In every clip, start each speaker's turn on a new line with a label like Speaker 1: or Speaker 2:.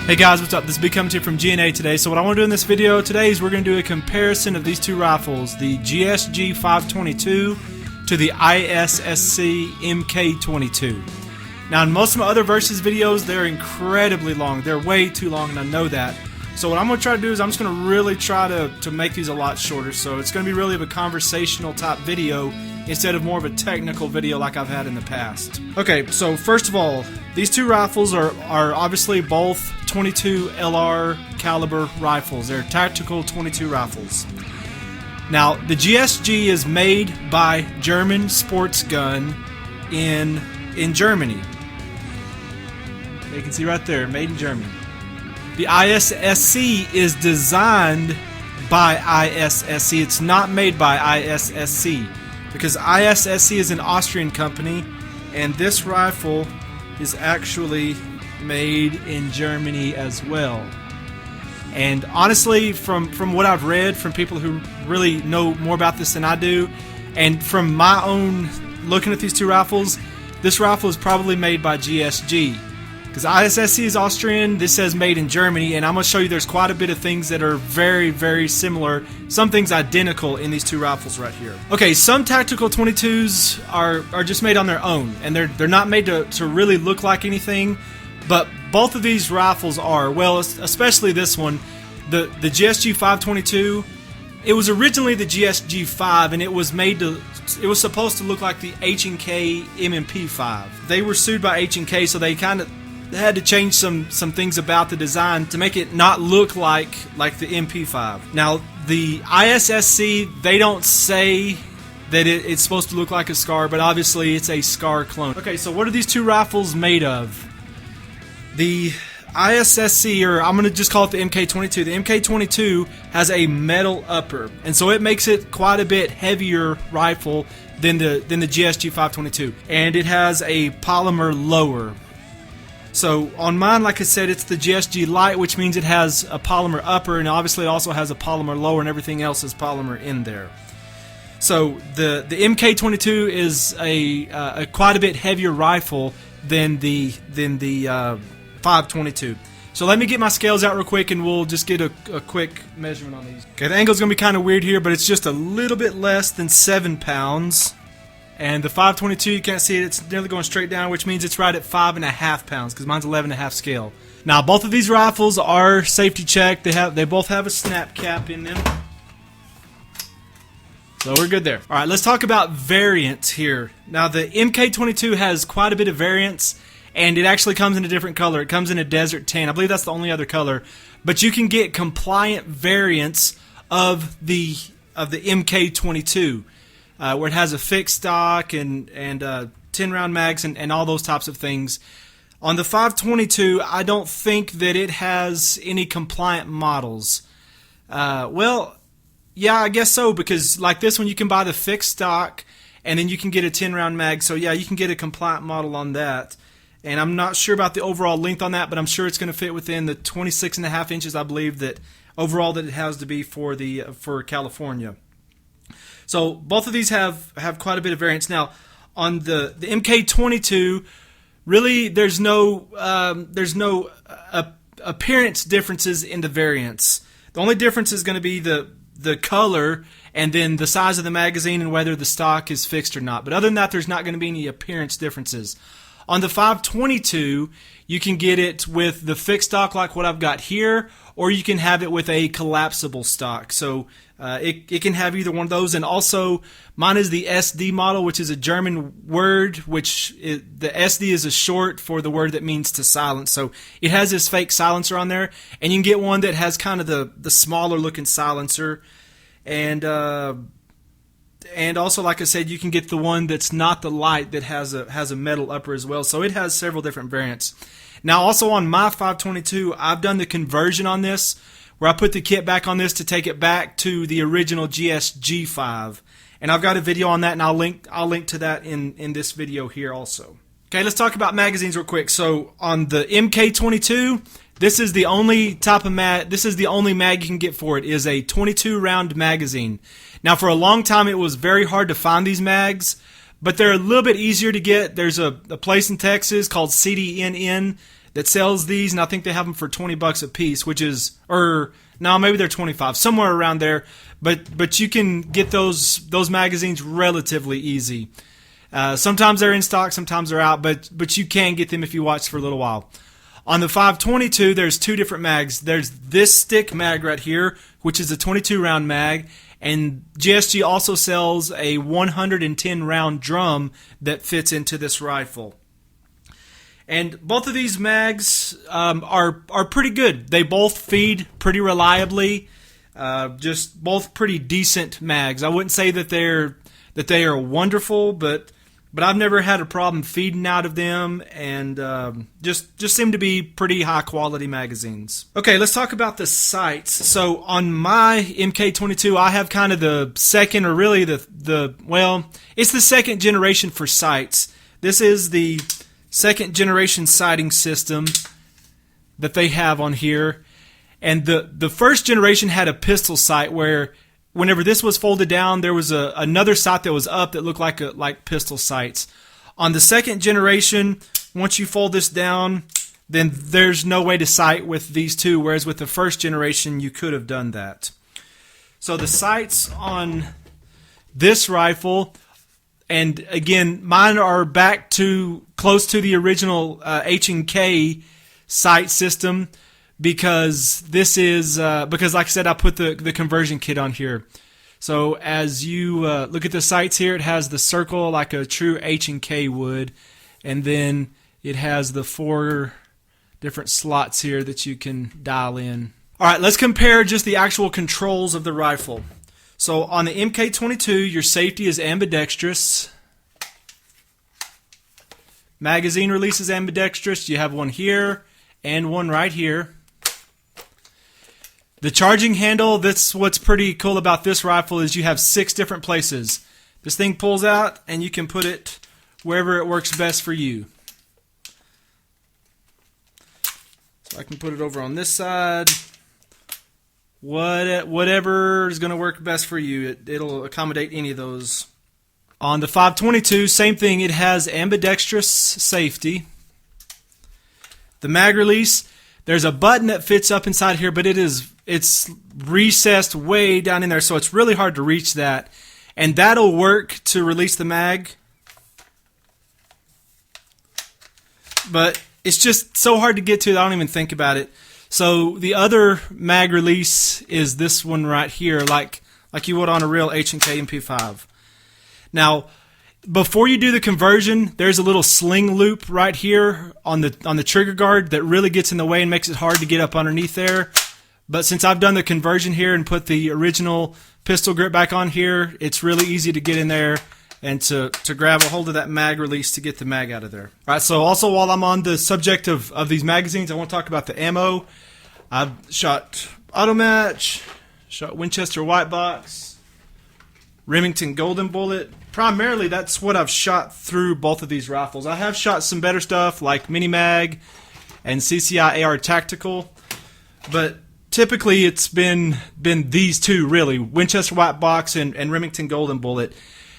Speaker 1: Hey guys, what's up? This is Big coming to you from G&A today. So what I want to do in this video today is we're going to do a comparison of these two rifles, the GSG 522 to the ISSC MK22. Now in most of my other versus videos, they're incredibly long. They're way too long, and I know that. So what I'm going to try to do is I'm just going to really try to make these a lot shorter. So it's going to be really of a conversational type video instead of more of a technical video like I've had in the past. Okay, so first of all, these two rifles are obviously both 22 LR caliber rifles. They're tactical 22 rifles. Now, the GSG is made by German Sports Gun in Germany. You can see right there, made in Germany. The ISSC is designed by ISSC. It's not made by ISSC because ISSC is an Austrian company, and this rifle is actually made in Germany as well. And honestly, from what I've read from people who really know more about this than I do, and from my own looking at these two rifles, this rifle is probably made by GSG. Because ISSC is Austrian, this says made in Germany, and I'm going to show you there's quite a bit of things that are very, very similar, some things identical in these two rifles right here. Okay, some tactical 22s are just made on their own, and they're not made to really look like anything, but both of these rifles are. Well, especially this one, the GSG 522, it was originally the GSG 5, and it was supposed to look like the H&K MMP 5. They were sued by H&K, so they kind of had to change some things about the design to make it not look like the MP5. Now, the ISSC, they don't say that it's supposed to look like a SCAR, but obviously it's a SCAR clone. Okay, so what are these two rifles made of? The ISSC, or I'm going to just call it the MK22. The MK22 has a metal upper, and so it makes it quite a bit heavier rifle than the GSG 522, and it has a polymer lower. So on mine, like I said, it's the GSG Light, which means it has a polymer upper, and obviously it also has a polymer lower, and everything else is polymer in there. So the MK22 is a quite a bit heavier rifle than the 522. So let me get my scales out real quick, and we'll just get a quick measurement on these. Okay, the angle's gonna be kind of weird here, but it's just a little bit less than 7 pounds. And the 522, you can't see it, it's nearly going straight down, which means it's right at 5.5 pounds, because mine's 11.5 scale. Now, both of these rifles are safety checked. They both have a snap cap in them. So we're good there. Alright, let's talk about variants here. Now, the MK22 has quite a bit of variants, and it actually comes in a different color. It comes in a desert tan. I believe that's the only other color. But you can get compliant variants of the MK22. Where it has a fixed stock and 10-round mags and all those types of things. On the 522, I don't think that it has any compliant models. Well, yeah, I guess so, because like this one, you can buy the fixed stock, and then you can get a 10-round mag. So yeah, you can get a compliant model on that. And I'm not sure about the overall length on that, but I'm sure it's going to fit within the 26.5 inches, I believe, that overall that it has to be for California. So both of these have quite a bit of variance. Now, on the MK22, really there's no appearance differences in the variants. The only difference is going to be the color and then the size of the magazine and whether the stock is fixed or not. But other than that, there's not going to be any appearance differences. On the 522, you can get it with the fixed stock like what I've got here, or you can have it with a collapsible stock. So it can have either one of those. And also, mine is the SD model, which is a German word, the SD is a short for the word that means to silence. So it has this fake silencer on there, and you can get one that has kind of the smaller looking silencer. And also, like I said, you can get the one that's not the light that has a metal upper as well. So it has several different variants. Now, also on my 522, I've done the conversion on this, where I put the kit back on this to take it back to the original GSG 5. And I've got a video on that, and I'll link to that in this video here also. Okay, let's talk about magazines real quick. So on the MK22, this is the only type of this is the only mag you can get for it, is a 22 round magazine. Now for a long time it was very hard to find these mags, but they're a little bit easier to get. There's a place in Texas called CDNN that sells these, and I think they have them for 20 bucks a piece, which is, or no, maybe they're 25, somewhere around there. But you can get those magazines relatively easy. Sometimes they're in stock, sometimes they're out, but you can get them if you watch for a little while. On the 522, there's two different mags. There's this stick mag right here, which is a 22 round mag, and GSG also sells a 110 round drum that fits into this rifle. And both of these mags are pretty good. They both feed pretty reliably. Just both pretty decent mags. I wouldn't say that they are wonderful, but I've never had a problem feeding out of them, and just seem to be pretty high quality magazines. Okay, let's talk about the sights. So on my MK22, I have kind of the second, or really well, it's the second generation for sights. This is the second generation sighting system that they have on here, and the first generation had a pistol sight where whenever this was folded down, there was another sight that was up that looked like pistol sights. On the second generation, once you fold this down, then there's no way to sight with these two, whereas with the first generation, you could have done that. So the sights on this rifle, and again, mine are back to close to the original H&K sight system, because this is because, like I said, I put the conversion kit on here. So as you look at the sights here, it has the circle like a true H&K would, and then it has the 4 different slots here that you can dial in. Alright, let's compare just the actual controls of the rifle. So on the MK22, your safety is ambidextrous. Magazine release is ambidextrous. You have one here and one right here. The charging handle, that's what's pretty cool about this rifle, is you have 6 different places. This thing pulls out and you can put it wherever it works best for you. So I can put it over on this side. Whatever is going to work best for you, it'll accommodate any of those. On the 522, same thing, it has ambidextrous safety. The mag release, there's a button that fits up inside here, but it's recessed way down in there, so it's really hard to reach that. And that'll work to release the mag, but it's just so hard to get to that I don't even think about it. So the other mag release is this one right here, like you would on a real H&K MP5. Now, before you do the conversion, there's a little sling loop right here on the trigger guard that really gets in the way and makes it hard to get up underneath there. But since I've done the conversion here and put the original pistol grip back on here, it's really easy to get in there and to grab a hold of that mag release to get the mag out of there. Alright, so also while I'm on the subject of these magazines, I want to talk about the ammo. I've shot Automatch, shot Winchester White Box, Remington Golden Bullet. Primarily, that's what I've shot through both of these rifles. I have shot some better stuff like Mini Mag and CCI AR Tactical, but typically it's been these two, really, Winchester White Box and Remington Golden Bullet.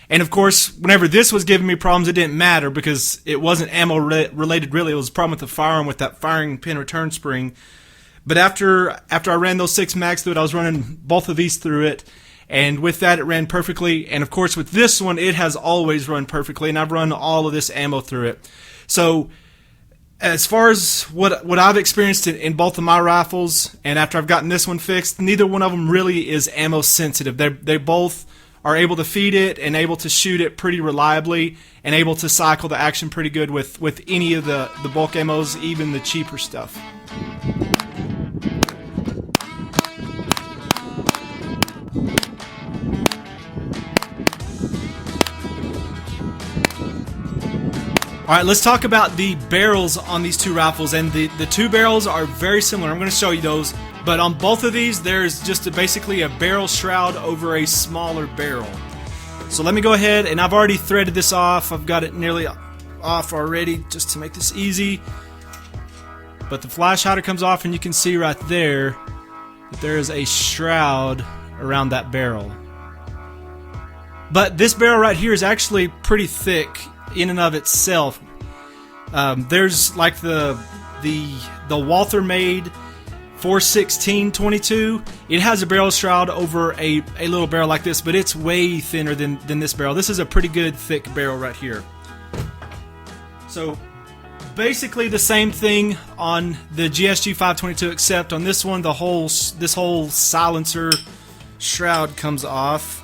Speaker 1: And of course, whenever this was giving me problems, it didn't matter because it wasn't ammo related, really. It was a problem with the firearm with that firing pin return spring. But after I ran those 6 mags through it, I was running both of these through it. And with that, it ran perfectly. And of course, with this one, it has always run perfectly. And I've run all of this ammo through it. So as far as what I've experienced in both of my rifles, and after I've gotten this one fixed, neither one of them really is ammo sensitive. They both are able to feed it and able to shoot it pretty reliably and able to cycle the action pretty good with any of the bulk ammos, even the cheaper stuff. Alright, let's talk about the barrels on these two rifles, and the two barrels are very similar. I'm going to show you those. But on both of these, there's just basically a barrel shroud over a smaller barrel. So let me go ahead, and I've already threaded this off. I've got it nearly off already just to make this easy. But the flash hider comes off, and you can see right there that there is a shroud around that barrel. But this barrel right here is actually pretty thick in and of itself. There's like the Walther made 416-22. It has a barrel shroud over a little barrel like this, but it's way thinner than this barrel. This is a pretty good thick barrel right here. So basically the same thing on the GSG 522, except on this one this whole silencer shroud comes off.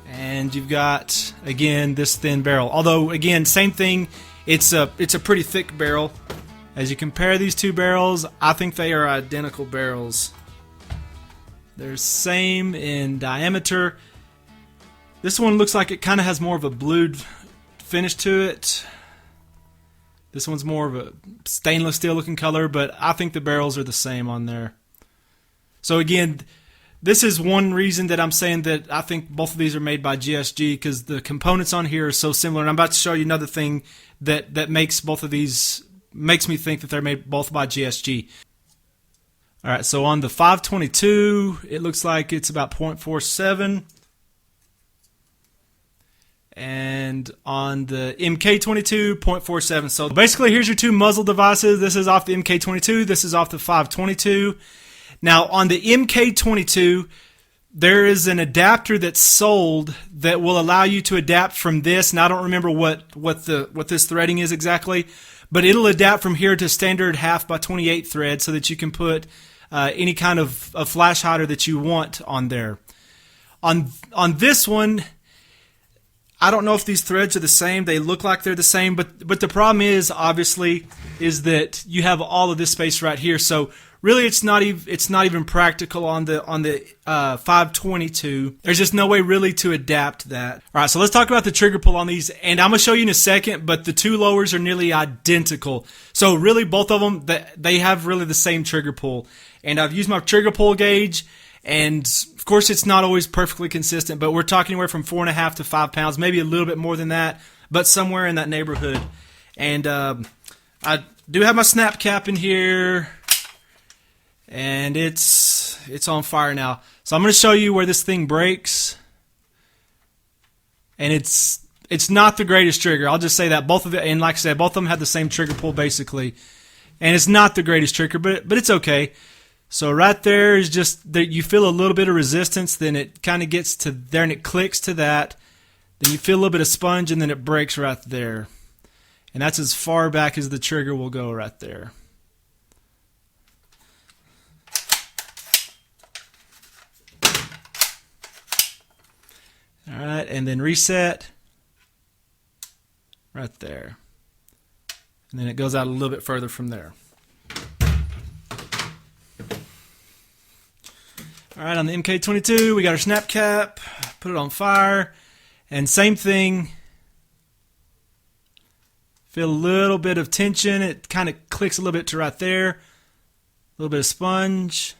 Speaker 1: And you've got, again, this thin barrel. Although, again, same thing, it's a pretty thick barrel. As you compare these two barrels, I think they are identical barrels. They're same in diameter. This one looks like it kind of has more of a blued finish to it. This one's more of a stainless steel looking color, but I think the barrels are the same on there. So again, this is one reason that I'm saying that I think both of these are made by GSG, because the components on here are so similar. And I'm about to show you another thing that makes both of these, makes me think that they're made both by GSG. Alright, so on the 522, it looks like it's about 0.47. And on the MK22, 0.47. So basically, here's your two muzzle devices. This is off the MK22. This is off the 522. Now, on the MK22, there is an adapter that's sold that will allow you to adapt from this. And I don't remember what this threading is exactly, but it'll adapt from here to standard 1/2x28 thread, so that you can put any kind of a flash hider that you want on there. On this one, I don't know if these threads are the same. They look like they're the same, but the problem is, obviously, is that you have all of this space right here. So really, it's not even practical on the 522. There's just no way really to adapt that. All right, so let's talk about the trigger pull on these, and I'm gonna show you in a second. But the two lowers are nearly identical. So really, both of them, they have really the same trigger pull. And I've used my trigger pull gauge, and of course, it's not always perfectly consistent. But we're talking anywhere from 4.5 to 5 pounds, maybe a little bit more than that, but somewhere in that neighborhood. And I do have my snap cap in here. And it's on fire now. So I'm going to show you where this thing breaks. And it's not the greatest trigger. I'll just say that. Both of it, and like I said, both of them have the same trigger pull basically. And it's not the greatest trigger, but it's okay. So right there is just that you feel a little bit of resistance, then it kind of gets to there and it clicks to that. Then you feel a little bit of sponge, and then it breaks right there. And that's as far back as the trigger will go right there. Alright, and then reset right there. And then it goes out a little bit further from there. Alright, on the MK22, we got our snap cap, put it on fire, and same thing. Feel a little bit of tension, it kind of clicks a little bit to right there. A little bit of sponge,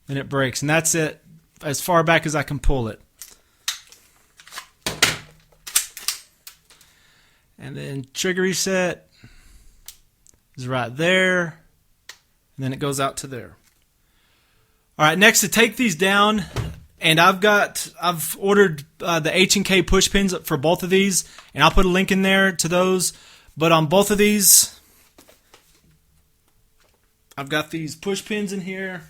Speaker 1: and it breaks, and that's it, as far back as I can pull it. And then trigger reset is right there, and then it goes out to there. All right, next to take these down, and I've ordered the H&K Push Pins for both of these, and I'll put a link in there to those. But on both of these, I've got these push pins in here.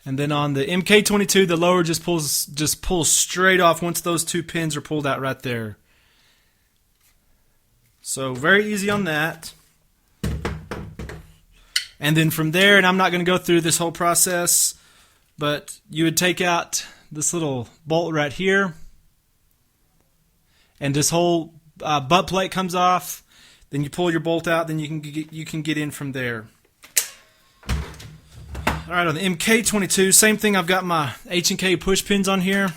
Speaker 1: And then on the MK22, the lower just pulls straight off once those two pins are pulled out right there. So very easy on that. And then from there, and I'm not going to go through this whole process, but you would take out this little bolt right here, and this whole butt plate comes off. Then you pull your bolt out, then you can get in from there. Alright, on the MK22, same thing. I've got my H&K push pins on here.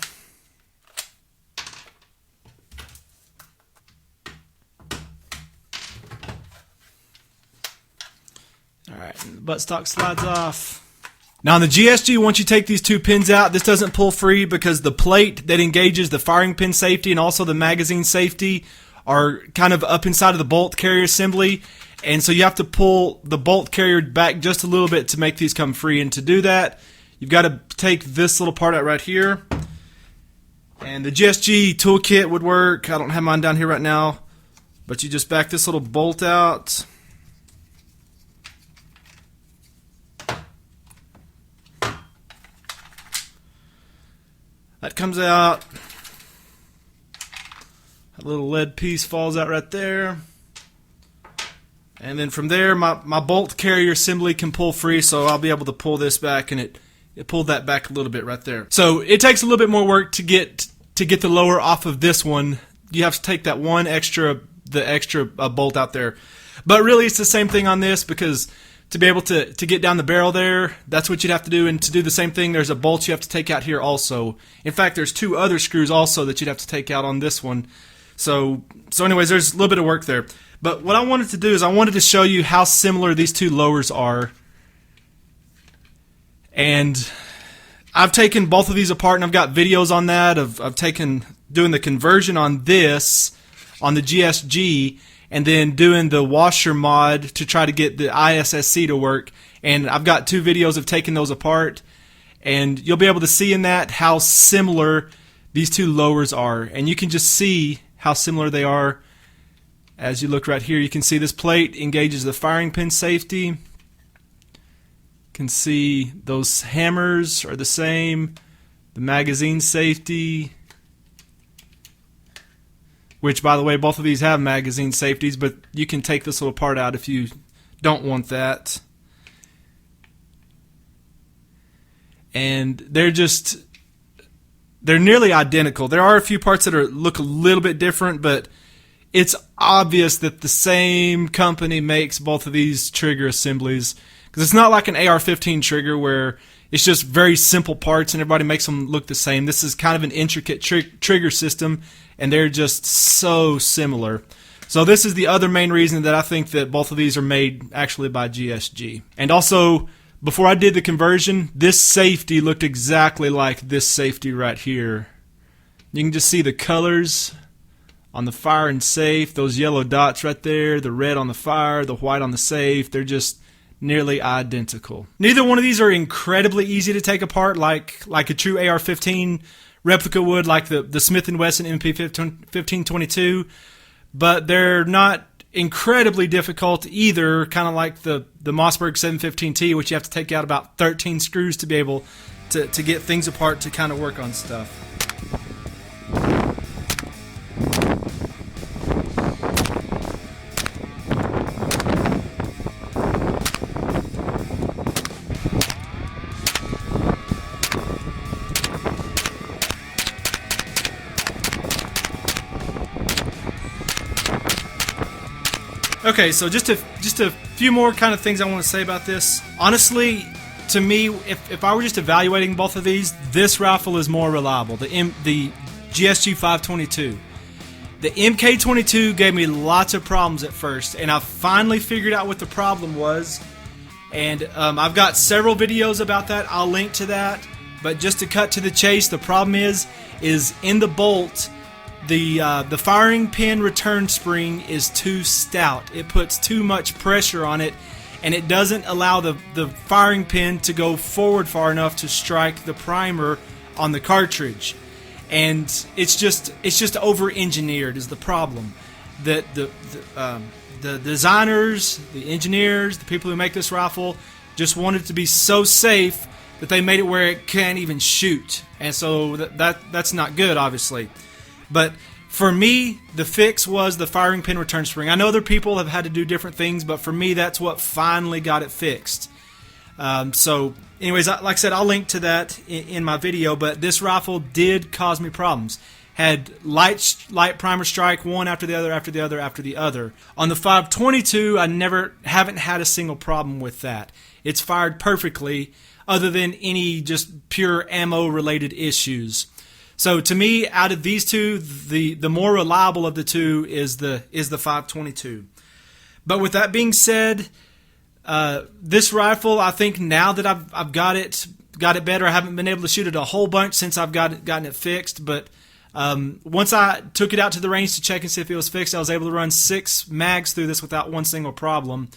Speaker 1: Alright, the buttstock slides off. Now on the GSG, once you take these two pins out, this doesn't pull free because the plate that engages the firing pin safety and also the magazine safety are kind of up inside of the bolt carrier assembly. And so you have to pull the bolt carrier back just a little bit to make these come free. And to do that, you've got to take this little part out right here. And the GSG toolkit would work. I don't have mine down here right now. But you just back this little bolt out. That comes out. That little lead piece falls out right there. And then from there, my bolt carrier assembly can pull free, so I'll be able to pull this back, and it pulled that back a little bit right there. So it takes a little bit more work to get the lower off of this one. You have to take that one extra bolt out there. But really, it's the same thing on this, because to be able to get down the barrel there, that's what you'd have to do. And to do the same thing, there's a bolt you have to take out here also. In fact, there's two other screws also that you'd have to take out on this one. So anyways, there's a little bit of work there. But what I wanted to do is I wanted to show you how similar these two lowers are. And I've taken both of these apart, and I've got videos on that of doing the conversion on this, on the GSG, and then doing the washer mod to try to get the ISSC to work. And I've got two videos of taking those apart, and you'll be able to see in that how similar these two lowers are. And you can just see how similar they are. As you look right here, you can see this plate engages the firing pin safety. You can see those hammers are the same. The magazine safety, which, by the way, both of these have magazine safeties, but you can take this little part out if you don't want that. And they're nearly identical. There are a few parts that look a little bit different, but it's obvious that the same company makes both of these trigger assemblies, because it's not like an AR-15 trigger where it's just very simple parts and everybody makes them look the same. This is kind of an intricate trigger system, and they're just so similar. So this is the other main reason that I think that both of these are made actually by GSG. And also, before I did the conversion, this safety looked exactly like this safety right here. You can just see the colors on the fire and safe, those yellow dots right there, the red on the fire, the white on the safe. They're just nearly identical. Neither one of these are incredibly easy to take apart like a true AR-15 replica would, like the Smith & Wesson MP1522, but they're not incredibly difficult either, kind of like the Mossberg 715T, which you have to take out about 13 screws to be able to get things apart to kind of work on stuff. Okay, so just a few more kind of things I want to say about this. Honestly, to me, if I were just evaluating both of these, this rifle is more reliable. The GSG 522. The MK22 gave me lots of problems at first, and I finally figured out what the problem was. And I've got several videos about that. I'll link to that. But just to cut to the chase, the problem is in the bolt, the firing pin return spring is too stout. It puts too much pressure on it, and it doesn't allow the firing pin to go forward far enough to strike the primer on the cartridge. And it's just over-engineered is the problem. That the designers, the engineers, the people who make this rifle just want it to be so safe that they made it where it can't even shoot. And so that's not good, obviously. But for me, the fix was the firing pin return spring. I know other people have had to do different things, but for me, that's what finally got it fixed. So anyways, like I said, I'll link to that in my video, but this rifle did cause me problems. Had light primer strike, one after the other, after the other, after the other. On the 522, I haven't had a single problem with that. It's fired perfectly. other than any just pure ammo related issues. So to me, out of these two, the more reliable of the two is the 522. But with that being said, this rifle, I think now that I've got it better. I haven't been able to shoot it a whole bunch since I've gotten it fixed, but once I took it out to the range to check and see if it was fixed, I was able to run 6 mags through this without one single problem.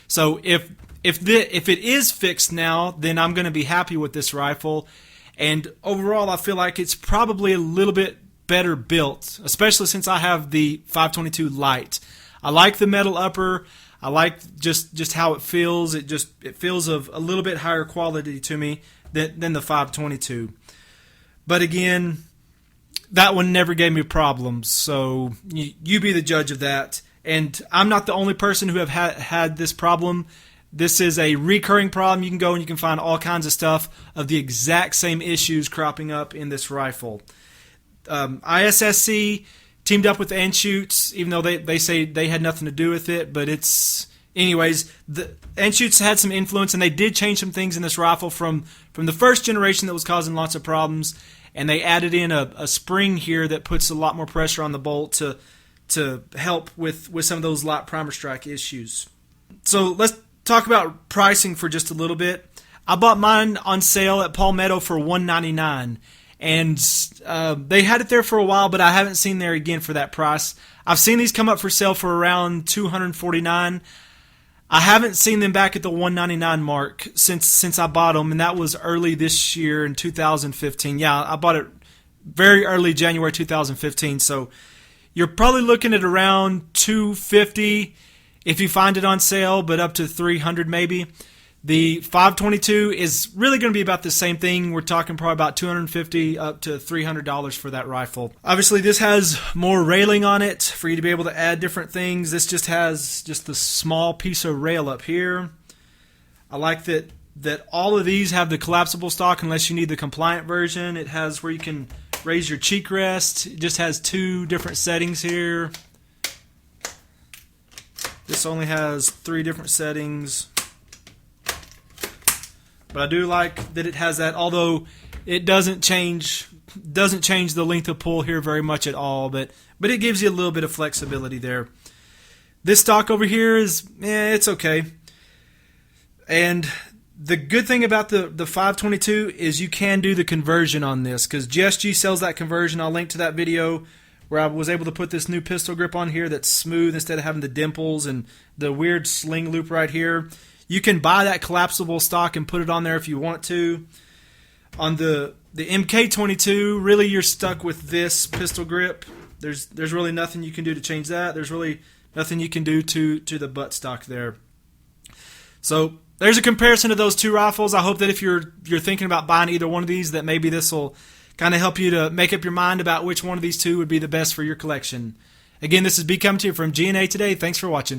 Speaker 1: So if it is fixed now, then I'm going to be happy with this rifle. And overall, I feel like it's probably a little bit better built, especially since I have the 522 Lite. I like the metal upper. I like just how it feels. It feels of a little bit higher quality to me than the 522. But again, that one never gave me problems. So you be the judge of that. And I'm not the only person who have had this problem. This is a recurring problem. You can go and you can find all kinds of stuff of the exact same issues cropping up in this rifle. ISSC teamed up with Anschutz, even though they say they had nothing to do with it. But anyways, the Anschutz had some influence, and they did change some things in this rifle from the first generation that was causing lots of problems. And they added in a spring here that puts a lot more pressure on the bolt to help with some of those light primer strike issues. So let's talk about pricing for just a little bit. I bought mine on sale at Palmetto for $199, and they had it there for a while, but I haven't seen there again for that price. I've seen these come up for sale for around $249. I haven't seen them back at the $199 mark since I bought them, and that was early this year in 2015. Yeah, I bought it very early January 2015, so you're probably looking at around $250 if you find it on sale, but up to $300 maybe. The 522 is really going to be about the same thing. We're talking probably about $250 up to $300 for that rifle. Obviously, this has more railing on it for you to be able to add different things. This just has the small piece of rail up here. I like that all of these have the collapsible stock unless you need the compliant version. It has where you can raise your cheek rest. It just has 2 different settings here. This only has 3 different settings. But I do like that it has that, although it doesn't change the length of pull here very much at all, but it gives you a little bit of flexibility there. This stock over here is, it's okay. And the good thing about the 522 is you can do the conversion on this, because GSG sells that conversion. I'll link to that video where I was able to put this new pistol grip on here that's smooth instead of having the dimples and the weird sling loop right here. You can buy that collapsible stock and put it on there if you want to. On the MK22, really you're stuck with this pistol grip. There's really nothing you can do to change that. There's really nothing you can do to the butt stock there. So there's a comparison of those two rifles. I hope that if you're thinking about buying either one of these, that maybe this will kind of help you to make up your mind about which one of these two would be the best for your collection. Again, this is B coming to you from G&A Today. Thanks for watching.